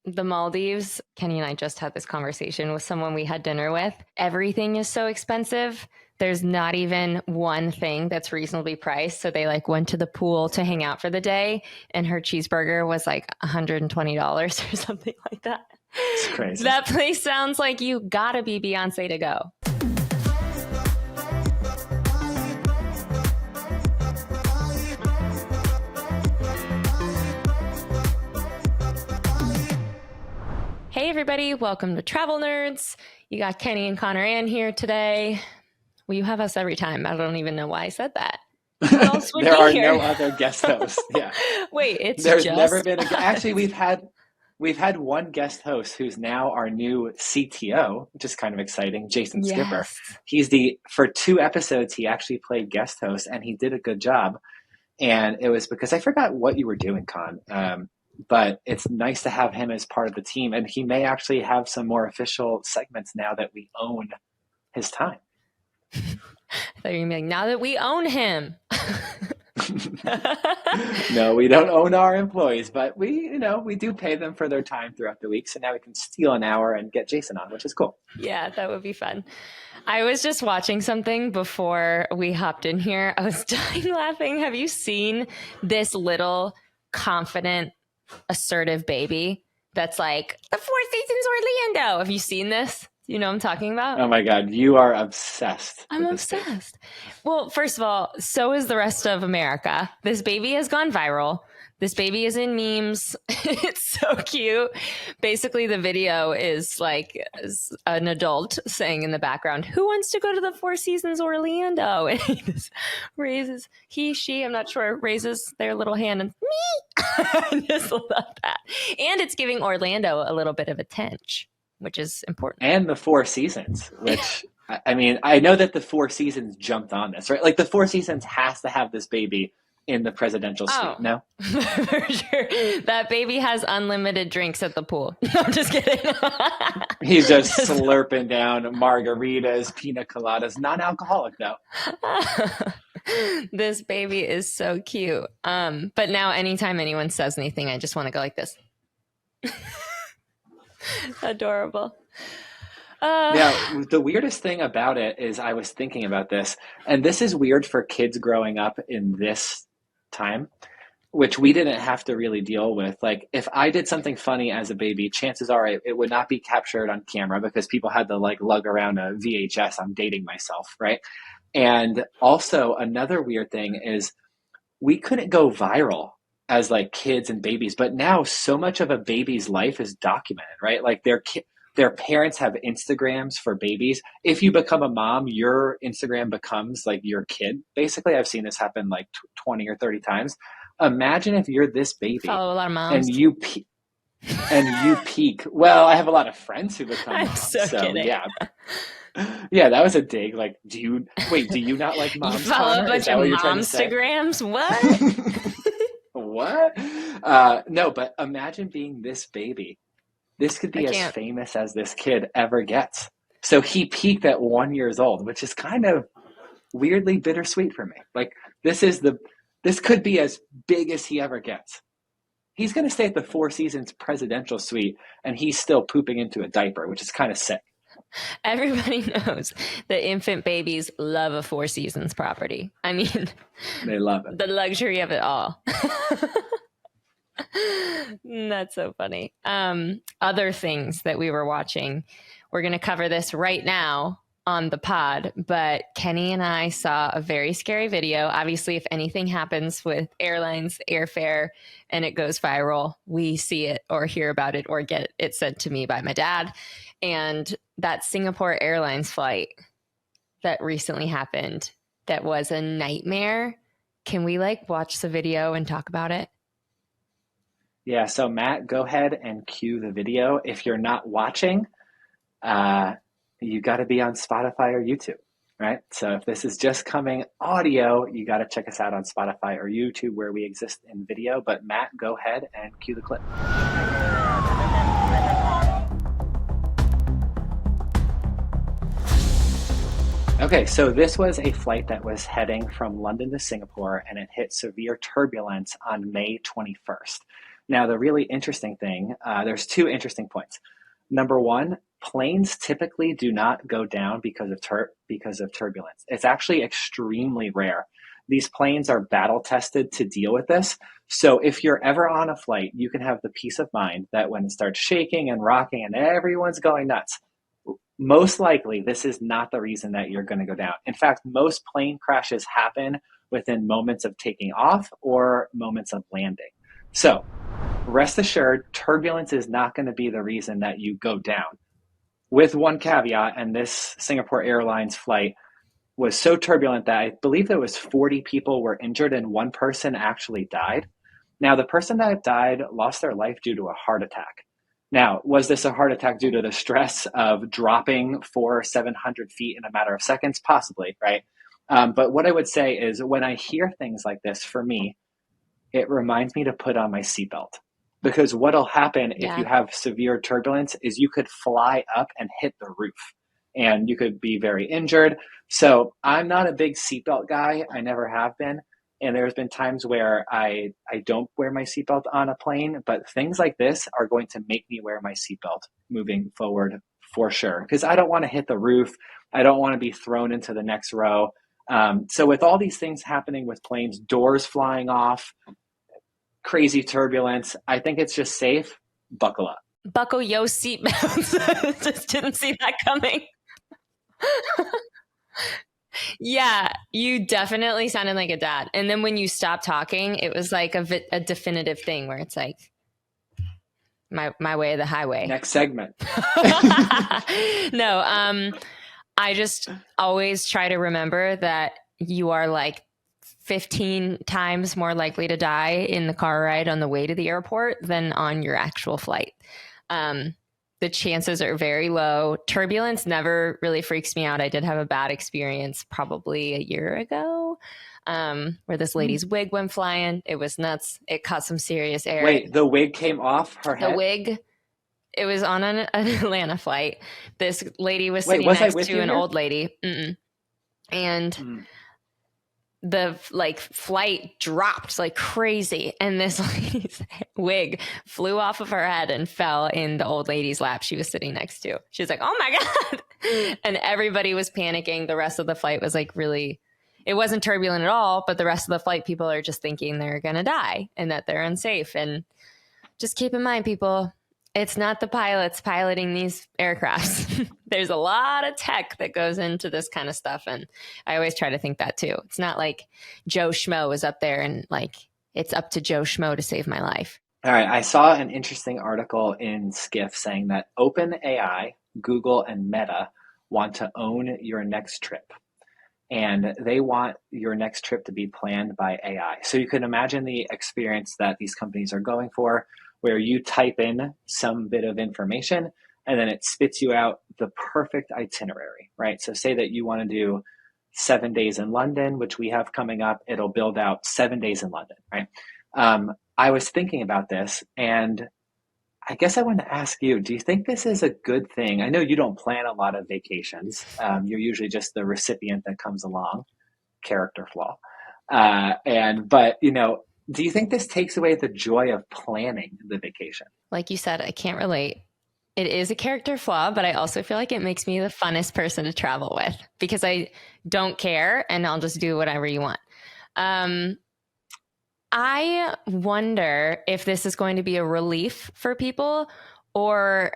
The Maldives, Kenny and I just had this conversation with someone we had dinner with. Everything is so expensive. There's not even one thing that's reasonably priced. So they like went to the pool to hang out for the day, and her cheeseburger was like $120 or something like that. It's crazy. That place sounds like you gotta be Beyonce to go. Hey everybody, welcome to Travel Nerds. You got Kenny and Connor Ann here today. Well, you have us every time. I don't even know why I said that. Who else would There be are here? no other guest hosts. Yeah. Wait, There's just never been us. actually we've had one guest host who's now our new CTO, which is kind of exciting, Jason Skipper. Yes. For 2 episodes he actually played guest host and he did a good job. And it was because I forgot what you were doing, Con. But it's nice to have him as part of the team, and he may actually have some more official segments now that we own his time. I thought you were going to be like, now that we own him. No, we don't own our employees, but we do pay them for their time throughout the week. So now we can steal an hour and get Jason on, which is cool. Yeah, that would be fun. I was just watching something before we hopped in here. I was dying laughing. Have you seen this little confident, assertive baby that's like, the Four Seasons Orlando? Have you seen this? You know what I'm talking about? Oh my God, you are obsessed. I'm obsessed. Well, first of all, so is the rest of America. This baby has gone viral. This baby is in memes. It's so cute. Basically, the video is like an adult saying in the background, "Who wants to go to the Four Seasons Orlando?" And he just raises, she, I'm not sure, raises their little hand and me. I just love that. And it's giving Orlando a little bit of a tinge, which is important. And the Four Seasons, which, I mean, I know that the Four Seasons jumped on this, right? Like the Four Seasons has to have this baby in the presidential suite, no? For sure. That baby has unlimited drinks at the pool. No, I'm just kidding. He's just slurping down margaritas, pina coladas, non-alcoholic though. This baby is so cute. But now anytime anyone says anything, I just want to go like this. Adorable. Now, the weirdest thing about it is I was thinking about this, and this is weird for kids growing up in this time, which we didn't have to really deal with. Like, if I did something funny as a baby, chances are it would not be captured on camera because people had to like lug around a VHS. I'm dating myself, right? And also another weird thing is we couldn't go viral as like kids and babies, but now so much of a baby's life is documented, right? Like their parents have Instagrams for babies. If you become a mom, your Instagram becomes like your kid. Basically, I've seen this happen like 20 or 30 times. Imagine if you're this baby Follow a lot of moms. and you peak. Well, I have a lot of friends who become I'm moms. so kidding. Yeah. Yeah, that was a dig. Like, do you not like moms? You follow Connor? a bunch of momstagrams? What? What? No, but imagine being this baby. This could be as famous as this kid ever gets. So he peaked at 1 year old, which is kind of weirdly bittersweet for me. Like this could be as big as he ever gets. He's going to stay at the Four Seasons presidential suite, and he's still pooping into a diaper, which is kind of sick. Everybody knows that infant babies love a Four Seasons property. I mean, they love it. The luxury of it all. That's so funny. Other things that we were watching, we're going to cover this right now on the pod, but Kenny and I saw a very scary video. Obviously, if anything happens with airlines, airfare, and it goes viral, we see it or hear about it or get it sent to me by my dad. And that Singapore Airlines flight that recently happened, that was a nightmare. Can we watch the video and talk about it? Yeah, so Matt, go ahead and cue the video. If you're not watching, you got to be on Spotify or YouTube, right? So if this is just coming audio, you got to check us out on Spotify or YouTube where we exist in video. But Matt, go ahead and cue the clip. Okay, so this was a flight that was heading from London to Singapore, and it hit severe turbulence on May 21st. Now, the really interesting thing, there's two interesting points. Number one, planes typically do not go down because of turbulence. It's actually extremely rare. These planes are battle tested to deal with this. So if you're ever on a flight, you can have the peace of mind that when it starts shaking and rocking and everyone's going nuts, most likely this is not the reason that you're going to go down. In fact, most plane crashes happen within moments of taking off or moments of landing. So rest assured, turbulence is not going to be the reason that you go down. With one caveat, and this Singapore Airlines flight was so turbulent that I believe there was 40 people were injured and one person actually died. Now, the person that died lost their life due to a heart attack. Now, was this a heart attack due to the stress of dropping 400 or 700 feet in a matter of seconds? Possibly, right? But what I would say is when I hear things like this, for me, it reminds me to put on my seatbelt. Because what'll happen if you have severe turbulence is you could fly up and hit the roof and you could be very injured. So I'm not a big seatbelt guy. I never have been. And there's been times where I don't wear my seatbelt on a plane, but things like this are going to make me wear my seatbelt moving forward for sure. Because I don't want to hit the roof. I don't want to be thrown into the next row. So with all these things happening with planes, doors flying off, crazy turbulence, I think it's just safe. Buckle up. Buckle yo seatbelts. Just didn't see that coming. Yeah, you definitely sounded like a dad. And then when you stopped talking, it was like a definitive thing where it's like my way of the highway. Next segment. No, I just always try to remember that you are like 15 times more likely to die in the car ride on the way to the airport than on your actual flight. The chances are very low. Turbulence never really freaks me out. I did have a bad experience probably a year ago where this lady's wig went flying. It was nuts. It caught some serious air. Wait, the wig came off her head? The wig, it was on an Atlanta flight. This lady was sitting next to an old lady. And the flight dropped like crazy, and this lady's wig flew off of her head and fell in the old lady's lap she was sitting next to. She was like, "Oh my God." And everybody was panicking. The rest of the flight was like really, it wasn't turbulent at all, but the rest of the flight people are just thinking they're going to die and that they're unsafe. And just keep in mind, people, it's not the pilots piloting these aircrafts. There's a lot of tech that goes into this kind of stuff. And I always try to think that too. It's not like Joe Schmo is up there and like, it's up to Joe Schmo to save my life. All right. I saw an interesting article in Skiff saying that OpenAI, Google, and Meta want to own your next trip. And they want your next trip to be planned by AI. So you can imagine the experience that these companies are going for, where you type in some bit of information and then it spits you out the perfect itinerary, right? So say that you want to do 7 days in London, which we have coming up, it'll build out 7 days in London, right? I was thinking about this, and I guess I want to ask you, do you think this is a good thing? I know you don't plan a lot of vacations. You're usually just the recipient that comes along, character flaw. But you know, do you think this takes away the joy of planning the vacation? Like you said, I can't relate. It is a character flaw, but I also feel like it makes me the funnest person to travel with because I don't care and I'll just do whatever you want. I wonder if this is going to be a relief for people or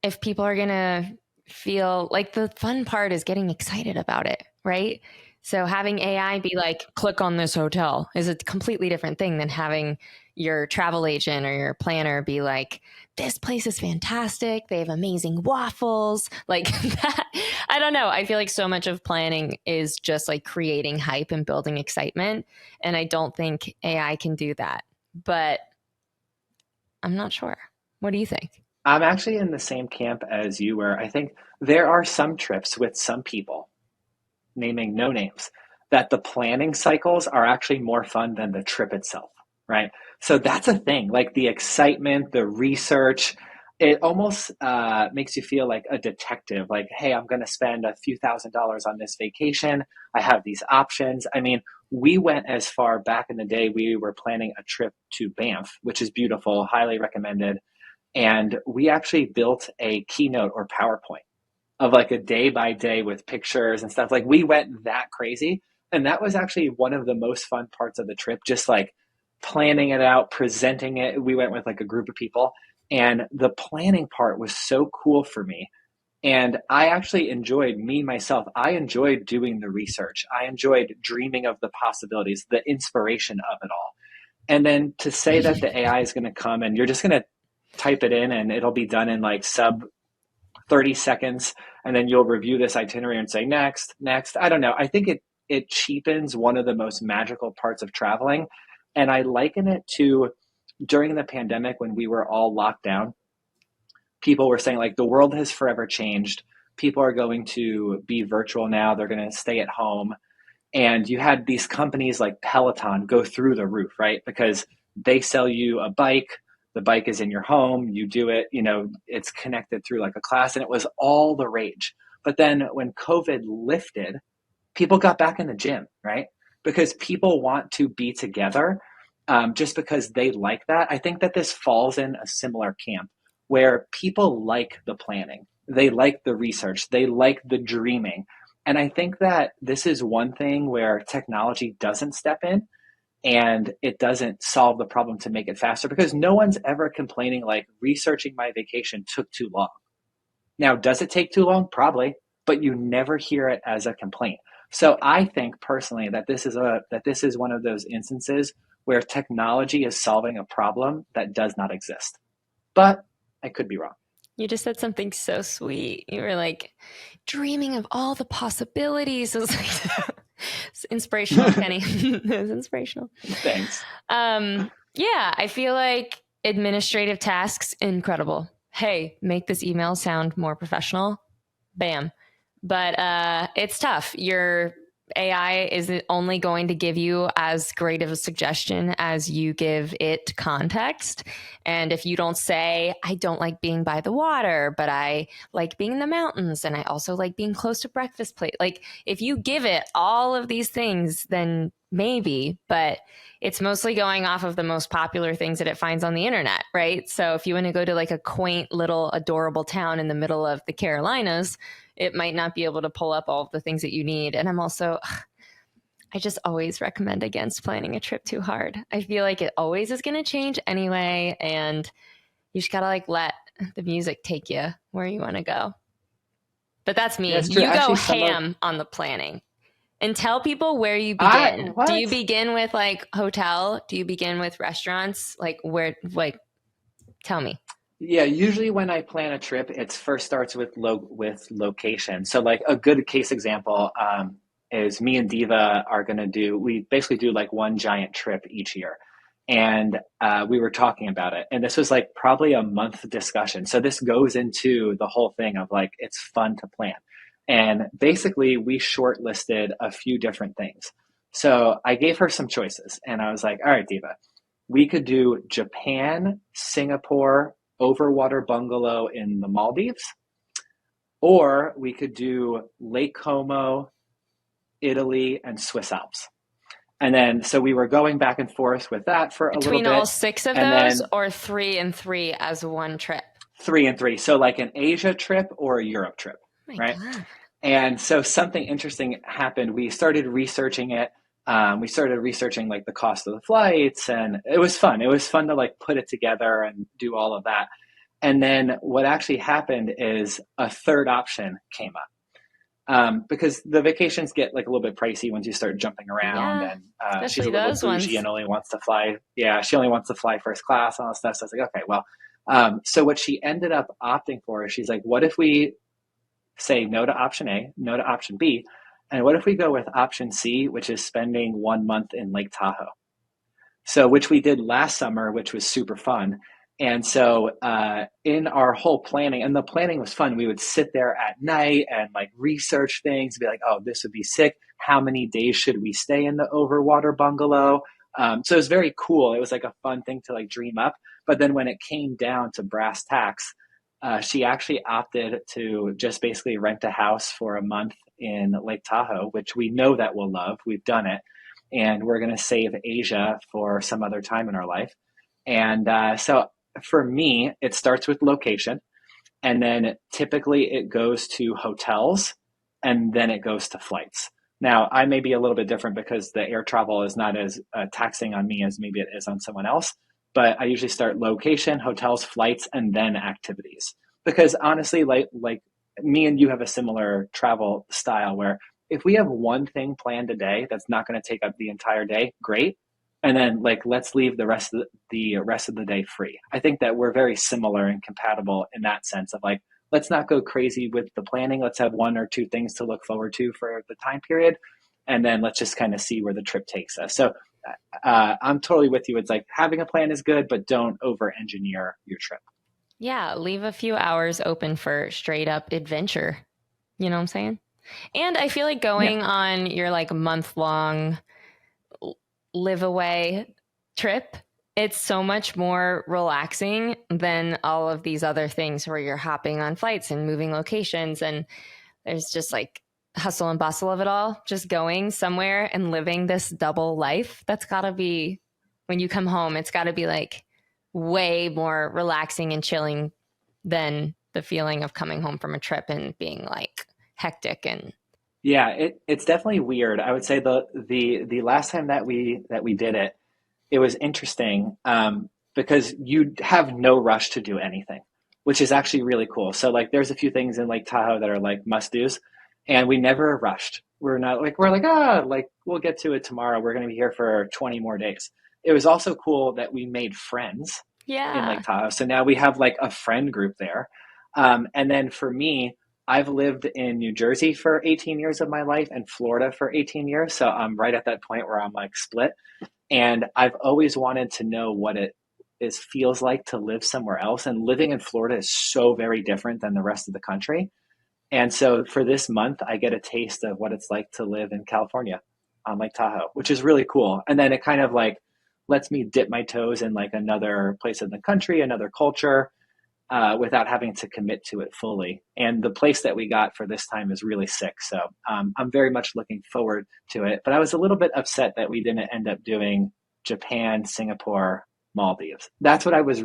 if people are going to feel like the fun part is getting excited about it, right? So having AI be like, click on this hotel is a completely different thing than having your travel agent or your planner be like, this place is fantastic. They have amazing waffles. Like that. I don't know. I feel like so much of planning is just like creating hype and building excitement. And I don't think AI can do that. But I'm not sure. What do you think? I'm actually in the same camp as you, where I think there are some trips with some people, naming no names, that the planning cycles are actually more fun than the trip itself, right? So that's a thing, like the excitement, the research, it almost makes you feel like a detective, like, hey, I'm going to spend a few $1,000s on this vacation. I have these options. I mean, we went as far back in the day. We were planning a trip to Banff, which is beautiful, highly recommended. And we actually built a keynote or PowerPoint of like a day by day with pictures and stuff. Like we went that crazy. And that was actually one of the most fun parts of the trip, just like planning it out, presenting it. We went with like a group of people. And the planning part was so cool for me. And I actually enjoyed me myself. I enjoyed doing the research. I enjoyed dreaming of the possibilities, the inspiration of it all. And then to say that the AI is going to come and you're just going to type it in and it'll be done in like sub 30 seconds. And then you'll review this itinerary and say, next, next. I don't know. I think it cheapens one of the most magical parts of traveling. And I liken it to during the pandemic when we were all locked down, people were saying like the world has forever changed. People are going to be virtual now. They're going to stay at home. And you had these companies like Peloton go through the roof, right? Because they sell you a bike. The bike is in your home. You do it, it's connected through like a class, and it was all the rage. But then when COVID lifted, people got back in the gym, right? Because people want to be together just because they like that. I think that this falls in a similar camp where people like the planning, they like the research, they like the dreaming. And I think that this is one thing where technology doesn't step in and it doesn't solve the problem to make it faster, because no one's ever complaining like researching my vacation took too long. Now, does it take too long? Probably, but you never hear it as a complaint. So I think personally that this is one of those instances where technology is solving a problem that does not exist. But I could be wrong. You just said something so sweet. You were like dreaming of all the possibilities. It was like it's inspirational, Kenny. It was inspirational. Thanks. Yeah, I feel like administrative tasks, incredible. Hey, make this email sound more professional. Bam. But it's tough. Your AI is only going to give you as great of a suggestion as you give it context. And if you don't say, I don't like being by the water, but I like being in the mountains, and I also like being close to breakfast plate. Like if you give it all of these things, then maybe, but it's mostly going off of the most popular things that it finds on the internet, right? So if you want to go to like a quaint little adorable town in the middle of the Carolinas, it might not be able to pull up all of the things that you need. And I just always recommend against planning a trip too hard. I feel like it always is going to change anyway. And you just got to like let the music take you where you want to go. But that's me. That's you go ham on the planning. And tell people where you begin. Do you begin with like hotel? Do you begin with restaurants? Like where, like, tell me. Yeah, usually when I plan a trip, it first starts with location. So like a good case example is me and Diva are going to we basically do like one giant trip each year. And we were talking about it. And this was like probably a month discussion. So this goes into the whole thing of like, it's fun to plan. And basically we shortlisted a few different things. So I gave her some choices and I was like, all right, Diva, we could do Japan, Singapore, overwater bungalow in the Maldives, or we could do Lake Como, Italy, and Swiss Alps. And then, so we were going back and forth with that for a little bit. Between all 6 of those, or 3 and 3 as one trip? 3 and 3. So like an Asia trip or a Europe trip, right? God. And so something interesting happened. We started researching it. We started researching like the cost of the flights, and it was fun. It was fun to like put it together and do all of that. And then what actually happened is a third option came up. Because the vacations get like a little bit pricey once you start jumping around, and she's a little bit bougie and only wants to fly. Yeah, she only wants to fly first class and all that stuff. So I was like, okay, well, so what she ended up opting for is she's like, what if we say no to option A, no to option B, and what if we go with option C, which is spending 1 month in Lake Tahoe? So which we did last summer, which was super fun. And so in our whole planning, and the planning was fun, we would sit there at night and like research things, be like, oh, this would be sick. How many days should we stay in the overwater bungalow? So it was very cool. It was like a fun thing to like dream up. But then when it came down to brass tacks, she actually opted to just basically rent a house for a month in Lake Tahoe, which we know that we'll love. We've done it. and we're going to save Asia for some other time in our life. And so for me, it starts with location, and then typically it goes to hotels, and then it goes to flights. Now, I may be a little bit different because the air travel is not as taxing on me as maybe it is on someone else. But I usually start location, hotels, flights, and then activities. Because honestly, like me and you have a similar travel style where if we have one thing planned a day that's not going to take up the entire day, great. And then like let's leave the rest of the day free. I think that we're very similar and compatible in that sense of like let's not go crazy with the planning. Let's have one or two things to look forward to for the time period, and then let's just kind of see where the trip takes us. So I'm totally with you. It's like having a plan is good, but don't over engineer your trip. Yeah, leave a few hours open for straight up adventure. You know what I'm saying? And I feel like Yeah. going on your like month long live away trip, it's so much more relaxing than all of these other things where you're hopping on flights and moving locations. And there's just like hustle and bustle of it all, just going somewhere and living this double life. That's got to be, when you come home, it's got to be like way more relaxing and chilling than the feeling of coming home from a trip and being like hectic and Yeah, it's definitely weird. I would say the last time that we did it, it was interesting because you have no rush to do anything, which is actually really cool. So like, there's a few things in Lake Tahoe that are like must dos, and we never rushed. We're like like we'll get to it tomorrow. We're going to be here for 20 more days. It was also cool that we made friends in yeah. Lake Tahoe, so now we have like a friend group there. And then for me, I've lived in New Jersey for 18 years of my life and Florida for 18 years. So I'm right at that point where I'm like split. And I've always wanted to know what it is feels like to live somewhere else. And living in Florida is so very different than the rest of the country. And so for this month, I get a taste of what it's like to live in California on Lake Tahoe, which is really cool. And then it kind of like lets me dip my toes in like another place in the country, another culture, without having to commit to it fully. And the place that we got for this time is really sick. So I'm very much looking forward to it. But I was a little bit upset that we didn't end up doing Japan, Singapore, Maldives. That's what I was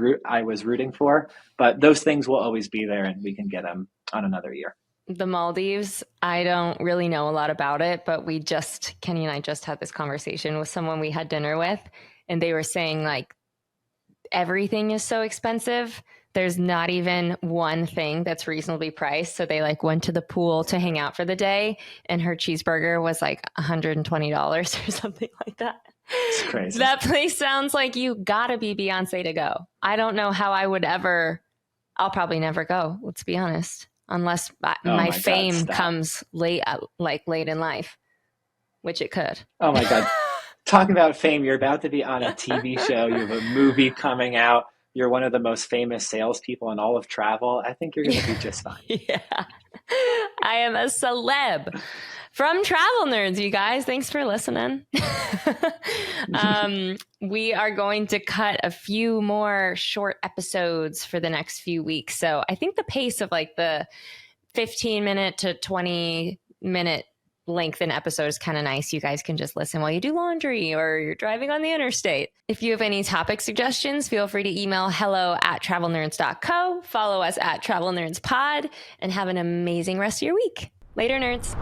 rooting for. But those things will always be there, and we can get them on another year. The Maldives, I don't really know a lot about it, but Kenny and I just had this conversation with someone we had dinner with, and they were saying like everything is so expensive. There's not even one thing that's reasonably priced. So they like went to the pool to hang out for the day, and her cheeseburger was like $120 or something like that. It's crazy. That place sounds like you gotta be Beyonce to go. I don't know how I would ever, I'll probably never go, let's be honest, unless Oh my my God, fame stop. comes late in life, which it could. Oh my God. Talking about fame, you're about to be on a TV show. You have a movie coming out. You're one of the most famous salespeople in all of travel. I think you're going to be just fine. Yeah. I am a celeb from Travel Nerds, you guys. Thanks for listening. We are going to cut a few more short episodes for the next few weeks. So I think the pace of like the 15-minute to 20-minute length in episode is kind of nice. You guys can just listen while you do laundry or you're driving on the interstate. If you have any topic suggestions, feel free to email hello@travelnerds.co, follow us at Travel Nerds Pod, and have an amazing rest of your week. Later, nerds.